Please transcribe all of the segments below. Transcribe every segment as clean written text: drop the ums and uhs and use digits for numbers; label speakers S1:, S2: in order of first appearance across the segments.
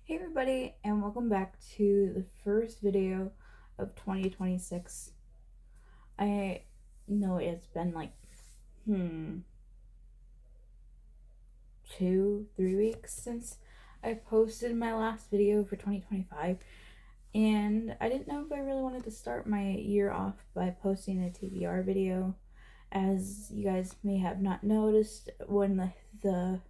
S1: Hey everybody, and welcome back to the first video of 2026. I know it's been like, 2-3 weeks since I posted my last video for 2025, and I didn't know if I really wanted to start my year off by posting a TBR video. As you guys may have not noticed, when the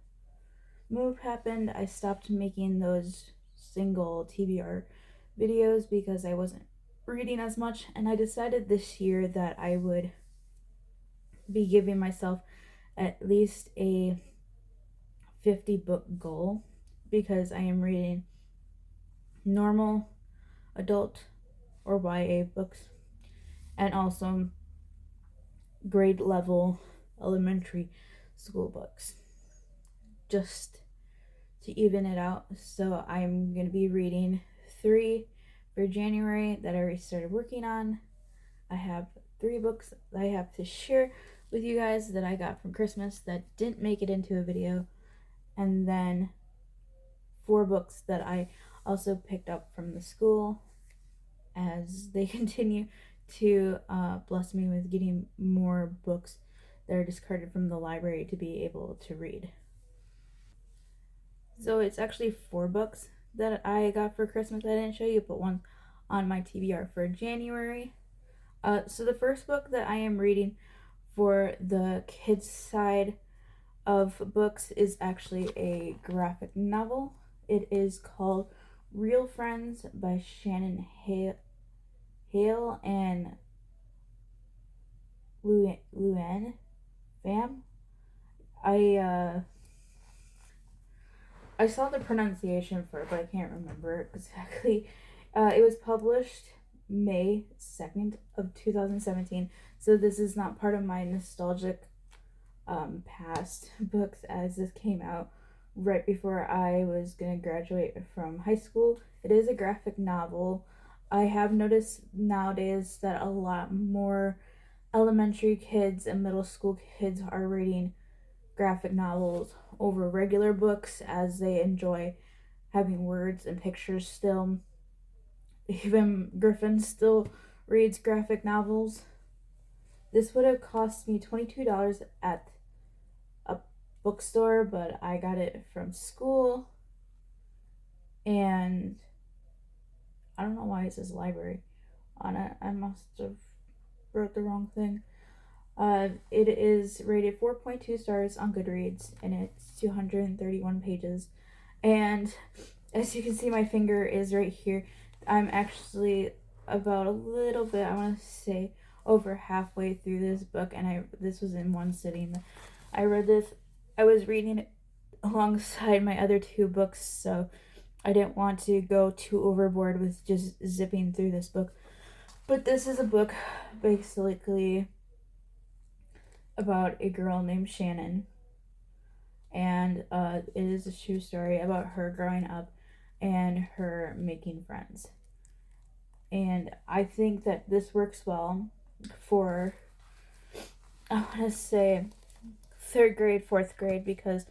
S1: move happened, I stopped making those single TBR videos because I wasn't reading as much, and I decided this year that I would be giving myself at least a 50 book goal because I am reading normal, adult, or YA books, and also grade level elementary school books, just to even it out. So I'm going to be reading 3 for January that I already started working on. I have 3 books that I have to share with you guys that I got from Christmas that didn't make it into a video, and then 4 books that I also picked up from the school as they continue to bless me with getting more books that are discarded from the library to be able to read. So it's actually 4 books that I got for Christmas I didn't show you, but one on my TBR for January. So the first book that I am reading for the kids side of books is actually a graphic novel. It is called Real Friends by Shannon Hale and Luann Pham. I saw the pronunciation for it, but I can't remember it exactly. It was published May 2nd of 2017, so this is not part of my nostalgic past books, as this came out right before I was going to graduate from high school. It is a graphic novel. I have noticed nowadays that a lot more elementary kids and middle school kids are reading graphic novels over regular books as they enjoy having words and pictures still. Even Griffin still reads graphic novels. This would have cost me $22 at a bookstore, but I got it from school, and I don't know why it says library on it. I must have wrote the wrong thing. It is rated 4.2 stars on Goodreads, and it's 231 pages. And as you can see, my finger is right here. I'm actually about a little bit, I want to say, over halfway through this book, and this was in one sitting. I was reading it alongside my other 2 books, so I didn't want to go too overboard with just zipping through this book. But this is a book basically about a girl named Shannon, and it is a true story about her growing up and her making friends. And I think that this works well for, I want to say, 3rd grade, 4th grade, because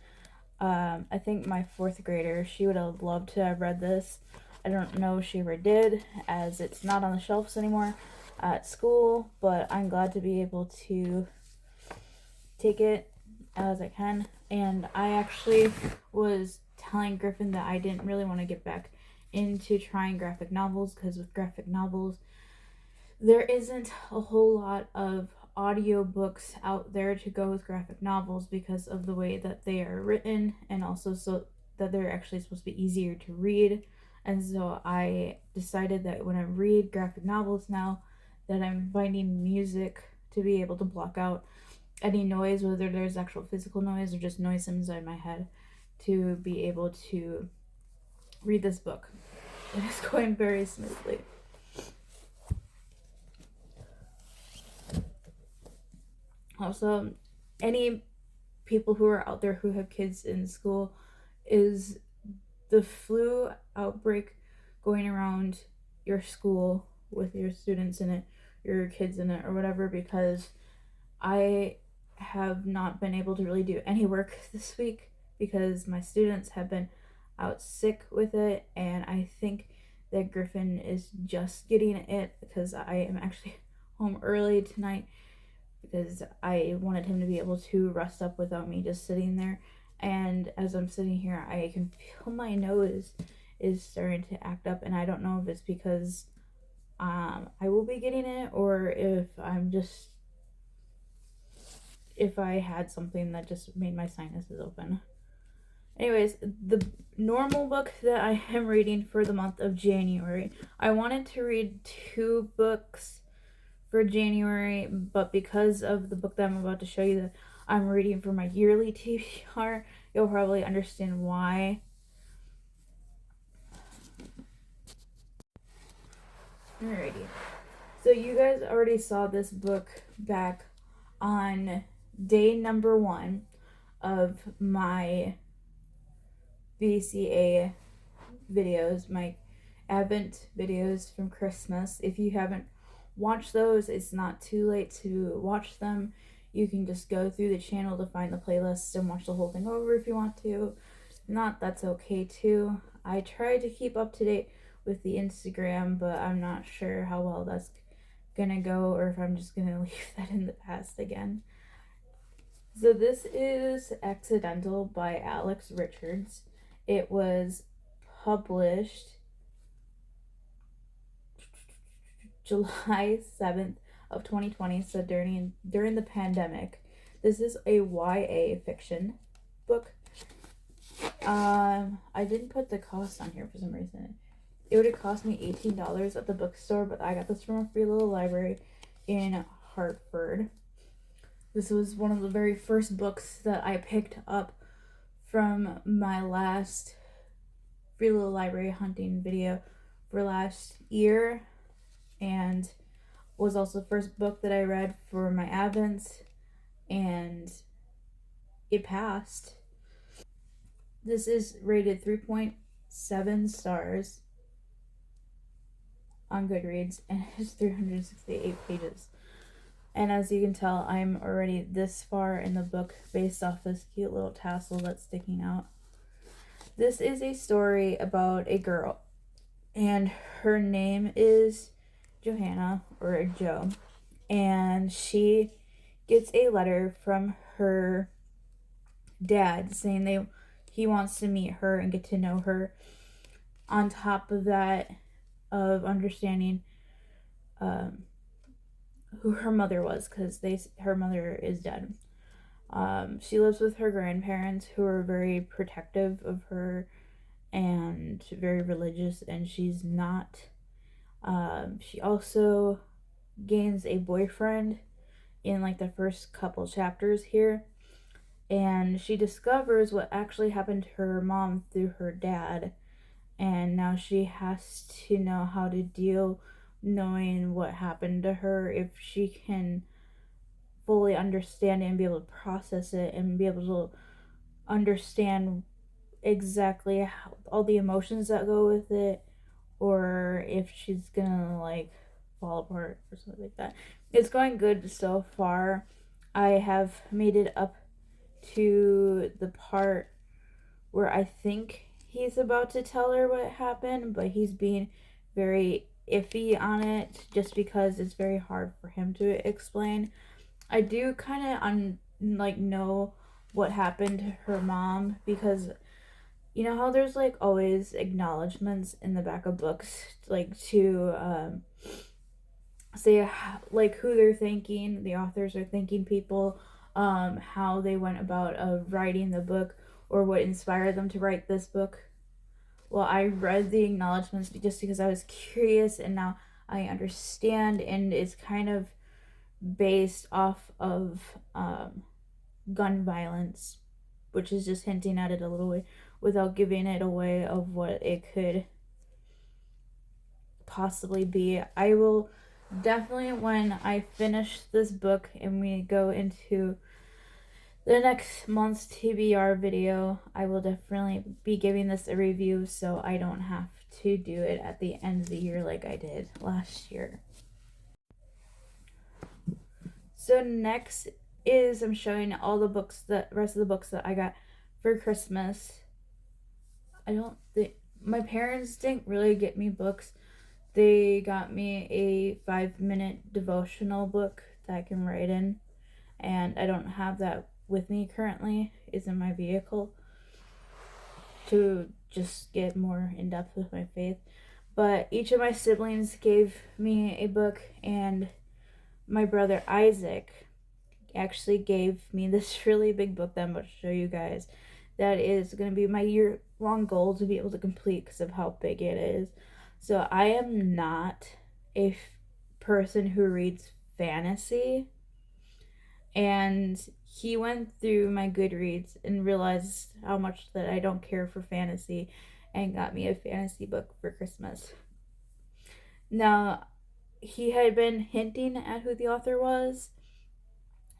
S1: I think my 4th grader, she would have loved to have read this. I don't know if she ever did, as it's not on the shelves anymore at school, but I'm glad to be able to take it as I can. And I actually was telling Griffin that I didn't really want to get back into trying graphic novels, because with graphic novels there isn't a whole lot of audiobooks out there to go with graphic novels because of the way that they are written, and also so that they're actually supposed to be easier to read. And so I decided that when I read graphic novels now, that I'm finding music to be able to block out any noise, whether there's actual physical noise or just noise inside my head, to be able to read this book. It is going very smoothly. Also, any people who are out there who have kids in school, is the flu outbreak going around your school with your students in it, your kids in it, or whatever, because I have not been able to really do any work this week because my students have been out sick with it, and I think that Griffin is just getting it because I am actually home early tonight because I wanted him to be able to rest up without me just sitting there. And as I'm sitting here, I can feel my nose is starting to act up, and I don't know if it's because I will be getting it or if I had something that just made my sinuses open. Anyways, the normal book that I am reading for the month of January, I wanted to read 2 books for January, but because of the book that I'm about to show you that I'm reading for my yearly TBR, you'll probably understand why. Alrighty. So you guys already saw this book back on day number 1 of my VCA videos, my Advent videos from Christmas. If you haven't watched those, it's not too late to watch them. You can just go through the channel to find the playlist and watch the whole thing over if you want to. If not, that's okay too. I try to keep up to date with the Instagram, but I'm not sure how well that's gonna go or if I'm just gonna leave that in the past again. So this is Accidental by Alex Richards. It was published July 7th of 2020, so during the pandemic. This is a YA fiction book. I didn't put the cost on here for some reason. It would have cost me $18 at the bookstore, but I got this from a free little library in Hartford. This was one of the very first books that I picked up from my last free little library hunting video for last year, and was also the first book that I read for my Advents, and it passed. This is rated 3.7 stars on Goodreads, and it has 368 pages. And as you can tell, I'm already this far in the book based off this cute little tassel that's sticking out. This is a story about a girl, and her name is Johanna, or Jo, and she gets a letter from her dad saying he wants to meet her and get to know her. On top of that, of understanding who her mother was, because her mother is dead. She lives with her grandparents, who are very protective of her and very religious, and she's not. She also gains a boyfriend in like the first couple chapters here, and she discovers what actually happened to her mom through her dad, and now she has to know how to deal knowing what happened to her, if she can fully understand it and be able to process it and be able to understand exactly how, all the emotions that go with it, or if she's gonna like fall apart or something like that. It's going good so far. I have made it up to the part where I think he's about to tell her what happened, but he's being very iffy on it just because it's very hard for him to explain. I do kind of know what happened to her mom, because you know how there's like always acknowledgments in the back of books, like to say like who they're thanking, the authors are thanking people, how they went about writing the book, or what inspired them to write this book. Well, I read the acknowledgments just because I was curious, and now I understand, and it's kind of based off of gun violence, which is just hinting at it a little bit without giving it away of what it could possibly be. I will definitely, when I finish this book and we go into the next month's TBR video, I will definitely be giving this a review so I don't have to do it at the end of the year like I did last year. So next is I'm showing all the books, the rest of the books that I got for Christmas. I don't think my parents didn't really get me books. They got me a 5-minute devotional book that I can write in, and I don't have that with me currently. It's in my vehicle to just get more in depth with my faith. But each of my siblings gave me a book, and my brother Isaac actually gave me this really big book that I'm about to show you guys. That is going to be my year-long goal to be able to complete because of how big it is. So I am not a person who reads fantasy, and he went through my Goodreads and realized how much that I don't care for fantasy and got me a fantasy book for Christmas. Now, he had been hinting at who the author was,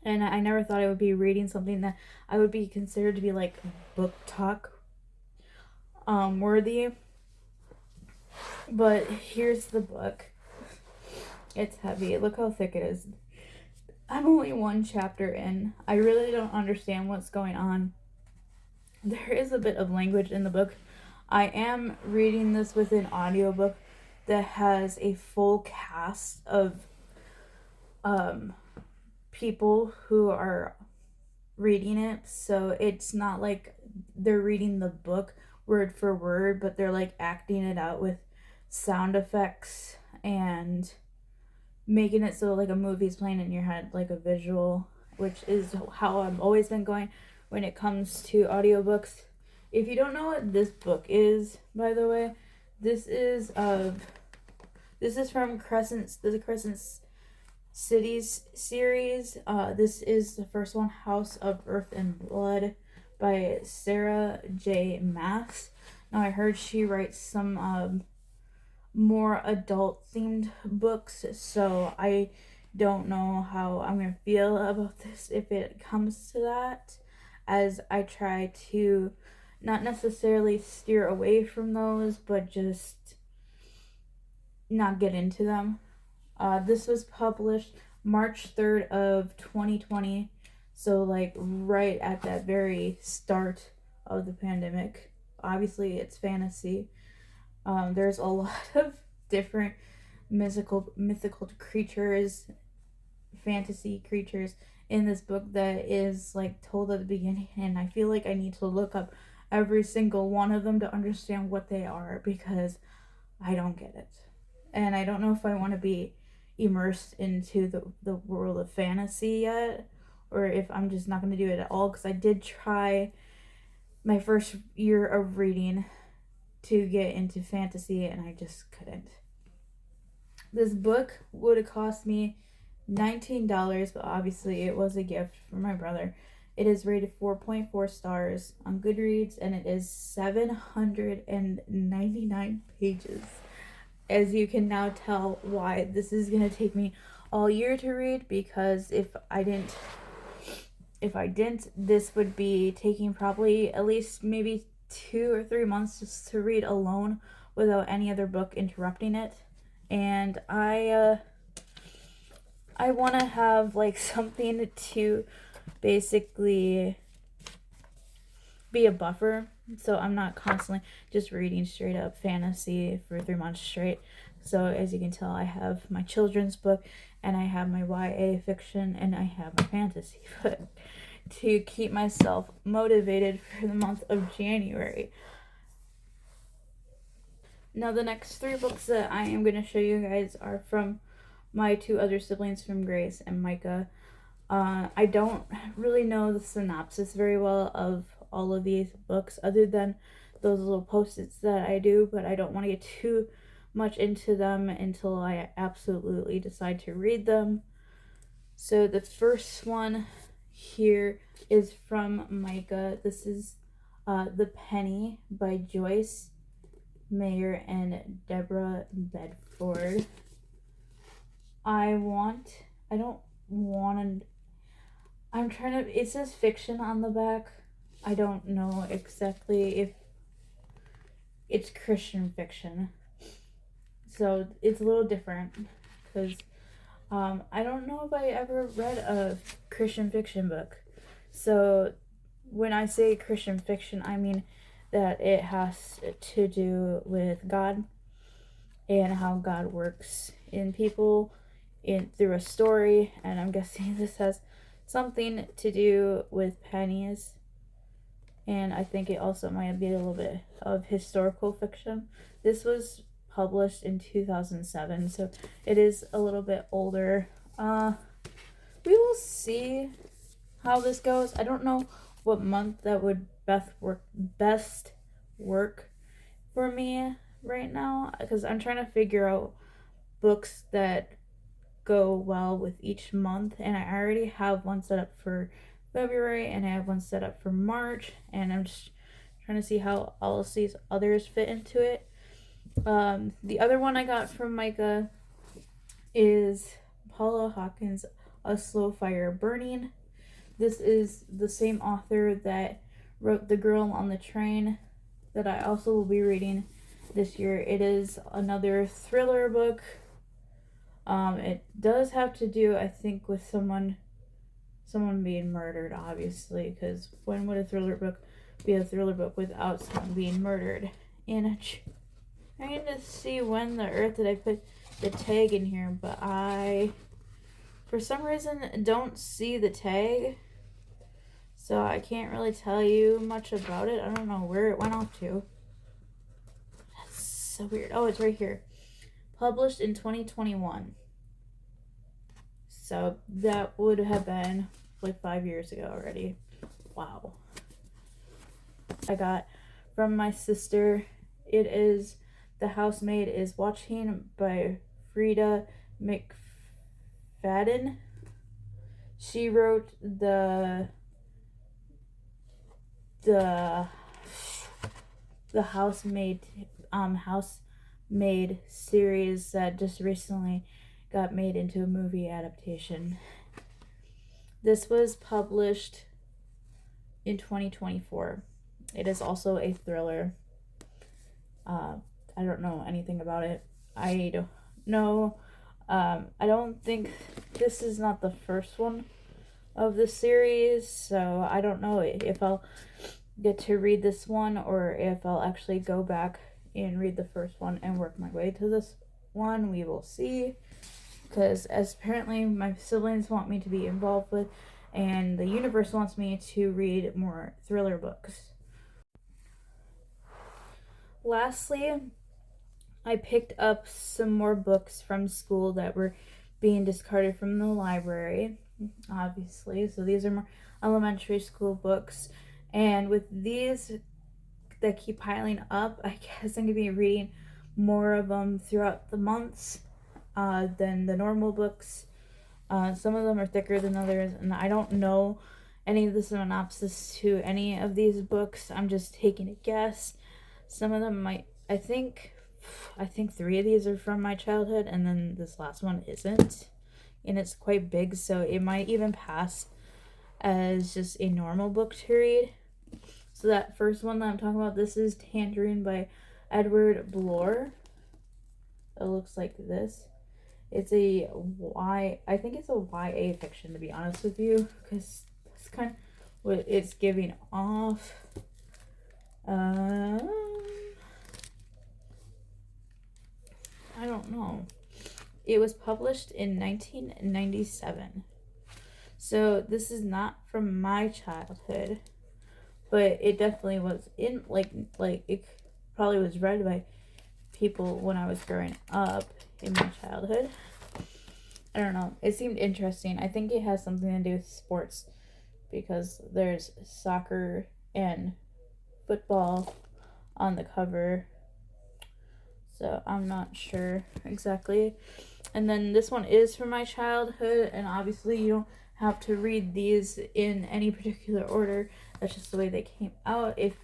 S1: and I never thought I would be reading something that I would be considered to be like book talk worthy. But here's the book. It's heavy. Look how thick it is. I'm only one chapter in. I really don't understand what's going on. There is a bit of language in the book. I am reading this with an audiobook that has a full cast of people who are reading it, so it's not like they're reading the book word for word, but they're like acting it out with sound effects and making it so like a movie's playing in your head, like a visual, which is how I've always been going when it comes to audiobooks. If you don't know what this book is, by the way, this is from the Crescent Cities series. This is the first one, House of Earth and Blood by Sarah J. Maas. Now I heard she writes some more adult themed books, so I don't know how I'm gonna feel about this if it comes to that, as I try to not necessarily steer away from those, but just not get into them. This was published March 3rd of 2020, so like right at that very start of the pandemic. Obviously, it's fantasy. There's a lot of different mythical creatures, fantasy creatures in this book that is like told at the beginning, and I feel like I need to look up every single one of them to understand what they are because I don't get it. And I don't know if I want to be immersed into the world of fantasy yet, or if I'm just not going to do it at all, because I did try my first year of reading to get into fantasy and I just couldn't. This book would have cost me $19, but obviously it was a gift from my brother. It is rated 4.4 stars on Goodreads, and it is 799 pages. As you can now tell why this is going to take me all year to read, because if I didn't, this would be taking probably at least maybe 2 or 3 months just to read alone without any other book interrupting it. And I want to have like something to basically be a buffer, so I'm not constantly just reading straight up fantasy for 3 months straight. So as you can tell, I have my children's book and I have my YA fiction and I have my fantasy book to keep myself motivated for the month of January. Now the next 3 books that I am going to show you guys are from my 2 other siblings, from Grace and Micah. I don't really know the synopsis very well of all of these books other than those little post-its that I do, but I don't want to get too much into them until I absolutely decide to read them. So the first one here is from Micah. This is The Penny by Joyce Mayer and Deborah Bedford. It says fiction on the back. I don't know exactly if it's Christian fiction. So it's a little different because I don't know if I ever read a Christian fiction book. So when I say Christian fiction, I mean that it has to do with God and how God works in people through a story, and I'm guessing this has something to do with pennies, and I think it also might be a little bit of historical fiction. This was published in 2007, so it is a little bit older. We will see how this goes. I don't know what month that would best work for me right now, because I'm trying to figure out books that go well with each month, and I already have one set up for February and I have one set up for March, and I'm just trying to see how all of these others fit into it. The other one I got from Micah is Paula Hawkins' A Slow Fire Burning. This is the same author that wrote The Girl on the Train that I also will be reading this year. It is another thriller book. It does have to do, I think, with someone being murdered, obviously, because when would a thriller book be a thriller book without someone being murdered? And I'm trying to see when the earth did I put the tag in here, but I, for some reason, don't see the tag, so I can't really tell you much about it. I don't know where it went off to. That's so weird. Oh, it's right here. Published in 2021. So that would have been like 5 years ago already. Wow. I got from my sister. It is The Housemaid is Watching by Frida McFadden. She wrote the housemaid series that just recently got made into a movie adaptation. This was published in 2024. It is also a thriller. I don't know anything about it. I don't know. I don't think this is not the first one of the series, so I don't know if I'll get to read this one or if I'll actually go back and read the first one and work my way to this one. We will see, because as apparently my siblings want me to be involved with, and the universe wants me to read more thriller books. Lastly, I picked up some more books from school that were being discarded from the library, obviously. So these are more elementary school books, and with these that keep piling up, I guess I'm going to be reading more of them throughout the months than the normal books. Some of them are thicker than others, and I don't know any of the synopsis to any of these books. I'm just taking a guess. Some of them might, I think 3 of these are from my childhood, and then this last one isn't, and it's quite big, so it might even pass as just a normal book to read. So that first one that I'm talking about, this is Tangerine by Edward Bloor. It looks like this. It's I think it's a YA fiction, to be honest with you, because that's kind of what it's giving off. I don't know. It was published in 1997. So this is not from my childhood, but it definitely was in like it probably was read by people when I was growing up in my childhood. I don't know. It seemed interesting. I think it has something to do with sports, because there's soccer and football on the cover. So I'm not sure exactly. And then this one is from my childhood, and obviously you don't have to read these in any particular order. That's just the way they came out. If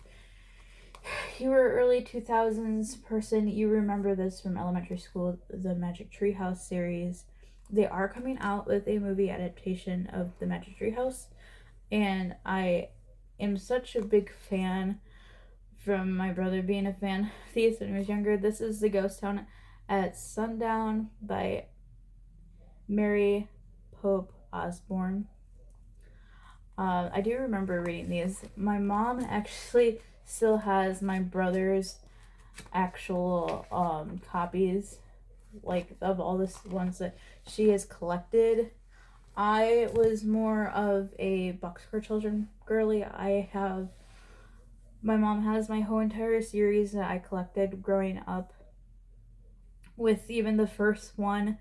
S1: you were an early 2000s person, you remember this from elementary school, the Magic Tree House series. They are coming out with a movie adaptation of the Magic Tree House, and I am such a big fan from my brother being a fan of these when he was younger. This is The Ghost Town at Sundown by Mary Pope Osborne. I do remember reading these. My mom actually still has my brother's actual copies, like of all the ones that she has collected. I was more of a Boxcar Children girly. My mom has my whole entire series that I collected growing up, with even the first one.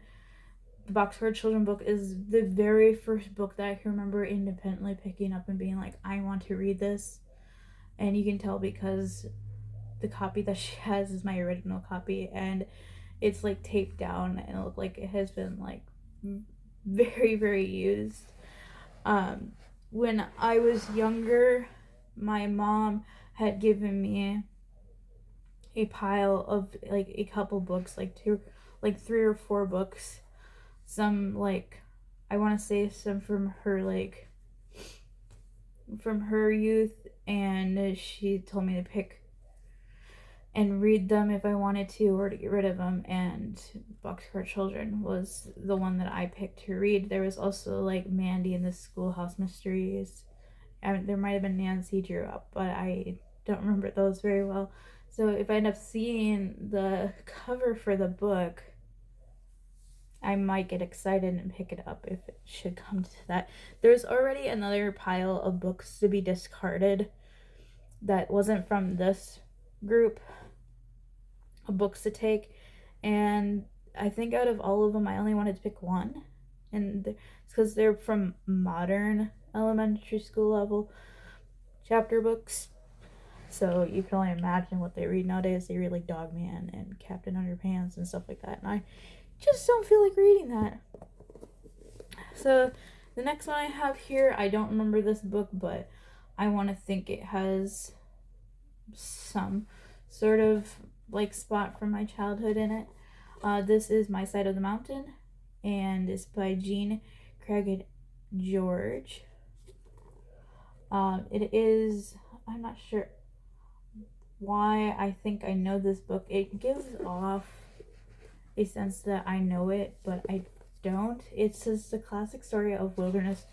S1: The Boxcar Children book is the very first book that I can remember independently picking up and being like, I want to read this. And you can tell because the copy that she has is my original copy, and it's like taped down and it looked like it has been like very, very used. When I was younger, my mom had given me a pile of like a couple books, like 3 or 4 books. Some like, I want to say some from her youth, and she told me to pick and read them if I wanted to, or to get rid of them. And Boxcar Children was the one that I picked to read. There was also like Mandy and the Schoolhouse Mysteries. There might have been Nancy Drew Up, but I don't remember those very well. So if I end up seeing the cover for the book, I might get excited and pick it up if it should come to that. There's already another pile of books to be discarded that wasn't from this group of books to take, and I think out of all of them I only wanted to pick one, and it's because they're from modern elementary school level chapter books. So you can only imagine what they read nowadays. They read like Dogman and Captain Underpants and stuff like that, and I just don't feel like reading that. So the next one I have here, I don't remember this book, but I want to think it has some sort of like spot from my childhood in it. This is My Side of the Mountain, and it's by Jean Craig George. It is, I'm not sure why I think I know this book. It gives off a sense that I know it, but I don't. It's just a classic story of wilderness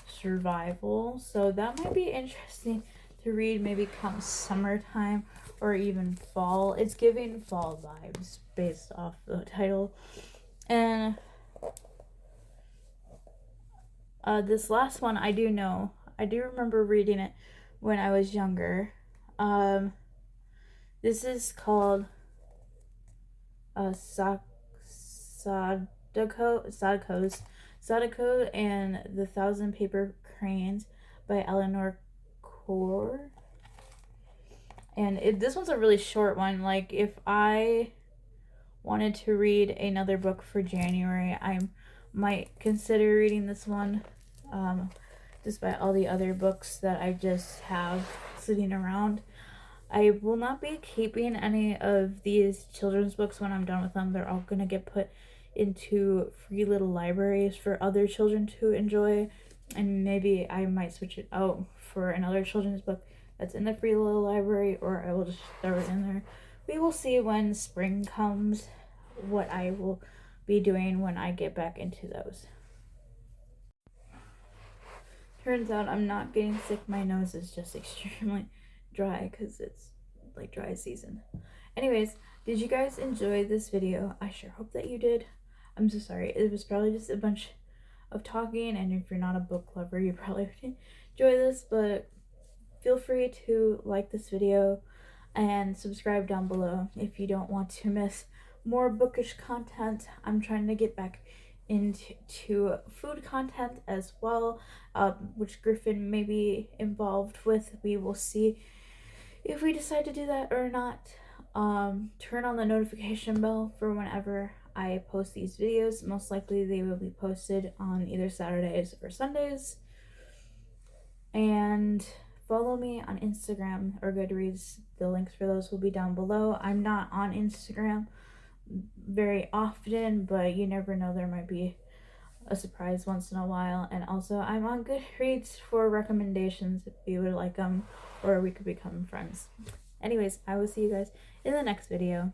S1: survival, so that might be interesting to read maybe come summertime or even fall. It's giving fall vibes based off the title. And this last one I do know. I do remember reading it when I was younger. This is called Sadako and the Thousand Paper Cranes by Eleanor Core. And this one's a really short one. Like, if I wanted to read another book for January, I might consider reading this one, despite all the other books that I just have sitting around. I will not be keeping any of these children's books when I'm done with them. They're all going to get put into free little libraries for other children to enjoy, and maybe I might switch it out for another children's book that's in the free little library, or I will just throw it in there. We will see when spring comes what I will be doing when I get back into those. Turns out I'm not getting sick. My nose is just extremely dry because it's like dry season. Anyways, did you guys enjoy this video? I sure hope that you did. I'm so sorry. It was probably just a bunch of talking, and if you're not a book lover, you probably would enjoy this, but feel free to like this video and subscribe down below if you don't want to miss more bookish content. I'm trying to get back into food content as well, which Griffin may be involved with. We will see if we decide to do that or not. Turn on the notification bell for whenever I post these videos. Most likely they will be posted on either Saturdays or Sundays. And follow me on Instagram or Goodreads. The links for those will be down below. I'm not on Instagram very often, but you never know, there might be a surprise once in a while. And also, I'm on Goodreads for recommendations if you would like them, or we could become friends. Anyways, I will see you guys in the next video.